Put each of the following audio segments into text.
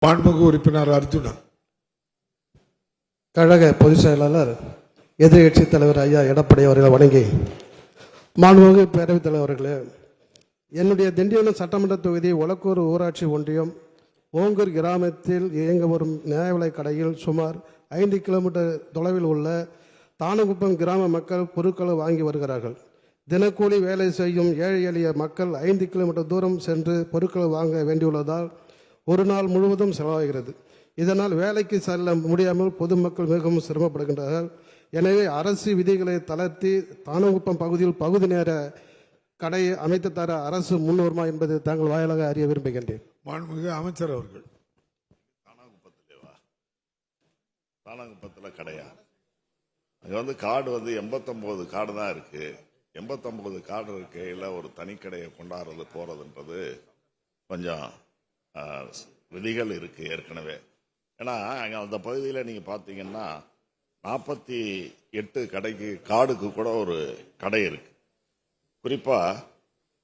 மாண்புமிகு உறுப்பினர் அர்ஜுனா. கழக பொதுச் செயலாளர் எதிர்கட்சி தலைவர் ஐயா எடப்பாடி அவர்களை வணங்கி, மாண்புமிகு பேரவைத் தலைவர்களே, என்னுடைய திண்டிவனம் சட்டமன்ற தொகுதி ஒலக்கூர் ஊராட்சி ஒன்றியம் ஓங்கூர் கிராமத்தில் இயங்க வரும் நியாய விலைக் கடையில் சுமார் 5 கிலோமீட்டர் தொலைவில் உள்ள தானகுப்பம் கிராம மக்கள் பொருட்களை வாங்கி வருகிறார்கள். தினக்கூலி வேலை செய்யும் ஏழை எளிய மக்கள் 5 கிலோமீட்டர் தூரம் சென்று பொருட்களை வாங்க வேண்டியுள்ளதால் ஒரு நாள் முழுவதும் செலவாகிறது. இதனால் வேலைக்கு செல்ல முடியாமல் பொதுமக்கள் மிகவும் சிரமப்படுகின்றார்கள். எனவே அரசு விதிகளை தளர்த்தி தானகுப்பம் பகுதியில் பகுதி நேர கடையை அமைத்து தர அரசு முன்வருமா என்பது தாங்கள் வாயிலாக அறிய விரும்புகின்றேன். மாண்புமிகு அமைச்சர் அவர்கள். தானகுப்பத்தில் கடையா? அது காடு 89 காடு தான் இருக்கு. 89 காடு இருக்கையில் ஒரு தனிக்கடையை கொண்டாடுறது போறதுன்றது கொஞ்சம் விதிகள் இருக்கு ஏற்கனவே. ஏன்னா அந்த பகுதியில் நீங்க பார்த்தீங்கன்னா 48 கடைக்கு காடுக்கு கூட ஒரு கடை இருக்கு. குறிப்பா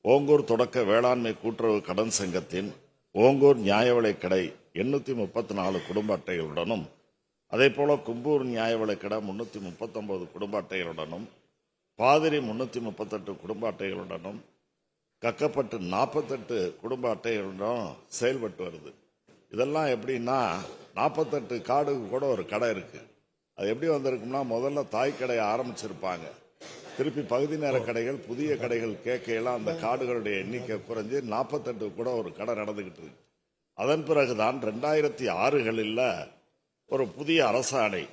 ஓங்கூர் தொடக்க வேளாண்மை கூட்டுறவு கடன் சங்கத்தின் ஓங்கூர் நியாய விலைக் கடை 834 குடும்ப அட்டைகளுடனும், அதே போல கும்பூர் நியாய விலைக் கடை 339 குடும்ப அட்டைகளுடனும், பாதிரி 338 குடும்ப அட்டைகளுடனும், கக்கப்பட்டு 48 குடும்ப அட்டைகளுடனும் செயல்பட்டு வருது. இதெல்லாம் எப்படின்னா 48 காடுக்கு கூட ஒரு கடை இருக்கு. அது எப்படி வந்திருக்கும்னா, முதல்ல தாய் கடையை ஆரம்பிச்சிருப்பாங்க. திருப்பி பகுதி நேர கடைகள், புதிய கடைகள் கேட்கையெல்லாம் அந்த காடுகளுடைய எண்ணிக்கை குறைஞ்சு 48 கூட ஒரு கடை நடந்துகிட்டு இருக்கு. அதன் பிறகுதான் 2006களில் ஒரு புதிய அரசாணை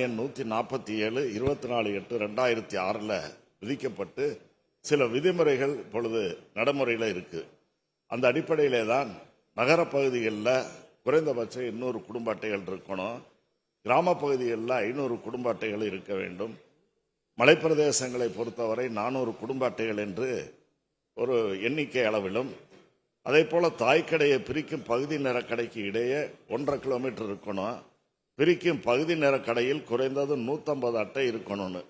எண் 147 24/8/2006 விதிக்கப்பட்டு சில விதிமுறைகள் இப்பொழுது நடைமுறையில் இருக்கு. அந்த அடிப்படையிலே தான் நகர பகுதிகளில் குறைந்தபட்சம் 200 குடும்ப அட்டைகள் இருக்கணும், கிராம பகுதிகளில் 500 குடும்ப அட்டைகள் இருக்க வேண்டும், மலைப்பிரதேசங்களை பொறுத்தவரை 400 குடும்ப அட்டைகள் என்று ஒரு எண்ணிக்கை அளவிலும், அதே போல தாய்க்கடையை பிரிக்கும் பகுதி நேர கடைக்கு இடையே 1.5 கிலோமீட்டர் இருக்கணும், பிரிக்கும் பகுதி நேர கடையில் குறைந்தது 150 அட்டை இருக்கணும்னு.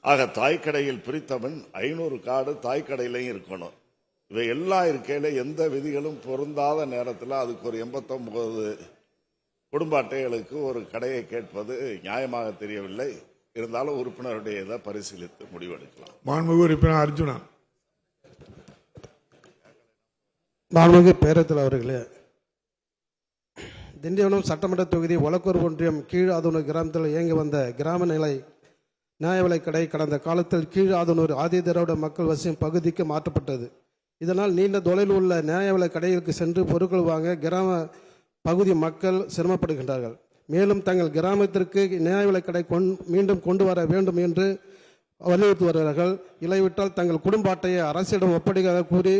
ஆக தாய்க்கடையில் பிரித்தவன் 500 காடு தாய்க்கடையிலையும் இருக்கணும். இவை எல்லாம் இருக்கையில எந்த விதிகளும் பொருந்தாத நேரத்தில் அதுக்கு ஒரு 89 குடும்ப அட்டைகளுக்கு ஒரு கடையை கேட்பது நியாயமாக தெரியவில்லை. இருந்தாலும் உறுப்பினருடைய இதை பரிசீலித்து முடிவெடுக்கலாம். மாண்புமிகு உறுப்பினர் அர்ஜுனா. மாண்புமிகு பேரவைத் அவர்களே, திண்டிவனம் சட்டமன்ற தொகுதி ஒலக்கூர் ஒன்றியம் கீழ் ஆதனூர் கிராமத்தில் இயங்கி வந்த கிராம நியாய விலைக் கடை கடந்த காலத்தில் கீழ் ஆதனூர் ஆதி திராவிட மக்கள் வசிக்கும் பகுதிக்கு மாற்றப்பட்டது. இதனால் நீண்ட தொலைவில் உள்ள நியாய விலைக் கடைகளுக்கு சென்று பொருட்கள் வாங்க கிராம பகுதி மக்கள் சிரமப்படுகின்றார்கள். மேலும் தங்கள் கிராமத்திற்கு நியாய விலைக் கடை மீண்டும் கொண்டு வர வேண்டும் என்று வலியுறுத்தி வருகிறார்கள். இல்லாவிட்டால் தங்கள் குடும்ப அட்டையை அரசிடம் ஒப்படைக்க கூறி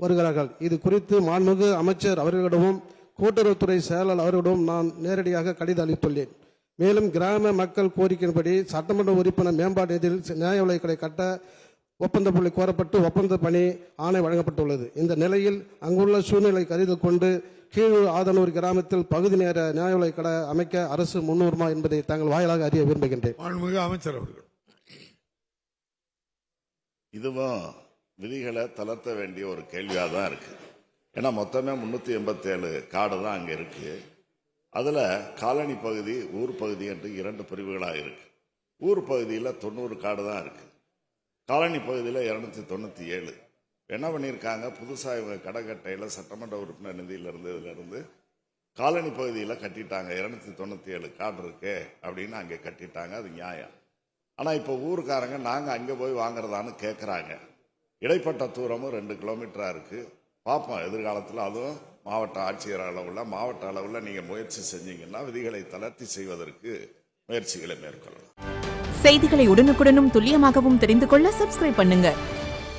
வருகிறார்கள். இது குறித்து மாண்புமிகு அமைச்சர் அவர்களிடமும் கூட்டுறவுத்துறை செயலாளர் அவர்களிடமும் நான் நேரடியாக கடிதம் அளித்துள்ளேன். மேலும் கிராம மக்கள் கோரிக்கையின்படி சட்டமன்ற உறுப்பினர் மேம்பாட்டு நிதியில் நியாய விலைக் கடை கட்ட ஒப்பந்த புள்ளி கோரப்பட்டு ஒப்பந்த பணி ஆணை வழங்கப்பட்டுள்ளது. இந்த நிலையில் அங்குள்ள சூழ்நிலை கருத்தில் கொண்டு கீழ் ஆதனூர் கிராமத்தில் பகுதி நேர நியாய விலைக் கடை அமைக்க அரசு முன்வருமா என்பதை தாங்கள் வாயிலாக அறிய விரும்புகின்றேன். அமைச்சர் அவர்கள். இதுவும் விதிகளை தளர்த்த வேண்டிய ஒரு கேள்வியாக தான் இருக்கு. ஏன்னா மொத்தமே 387 காடு தான் அங்கே இருக்கு. அதில் காலனி பகுதி, ஊர் பகுதி என்று 2 பிரிவுகளாக இருக்கு. ஊர் பகுதியில் 90 காடு தான் இருக்கு. காலனி பகுதியில் 297. என்ன பண்ணியிருக்காங்க, புதுசாக இவங்க கடற்கட்டையில் சட்டமன்ற உறுப்பினர் நிதியிலிருந்து காலனி பகுதியில் கட்டிட்டாங்க. 297 காடு இருக்கு அப்படின்னு அங்கே கட்டிட்டாங்க. அது நியாயம். ஆனால் இப்போ ஊருக்காரங்க நாங்கள் அங்கே போய் வாங்குறதான்னு கேட்குறாங்க. இடைப்பட்ட தூரமும் 2 கிலோமீட்டராக இருக்கு. பார்ப்போம் எதிர்காலத்தில் அதுவும் மாவட்ட ஆட்சியர் மாவட்ட அளவில் நீங்கள் முயற்சி செஞ்சீங்கன்னா விதிகளை தளர்த்தி செய்வதற்கு முயற்சிகளை மேற்கொள்ளலாம். செய்திகளை உடனுக்குடனும் துல்லியமாகவும் தெரிந்து கொள்ள சப்ஸ்கிரைப் பண்ணுங்க.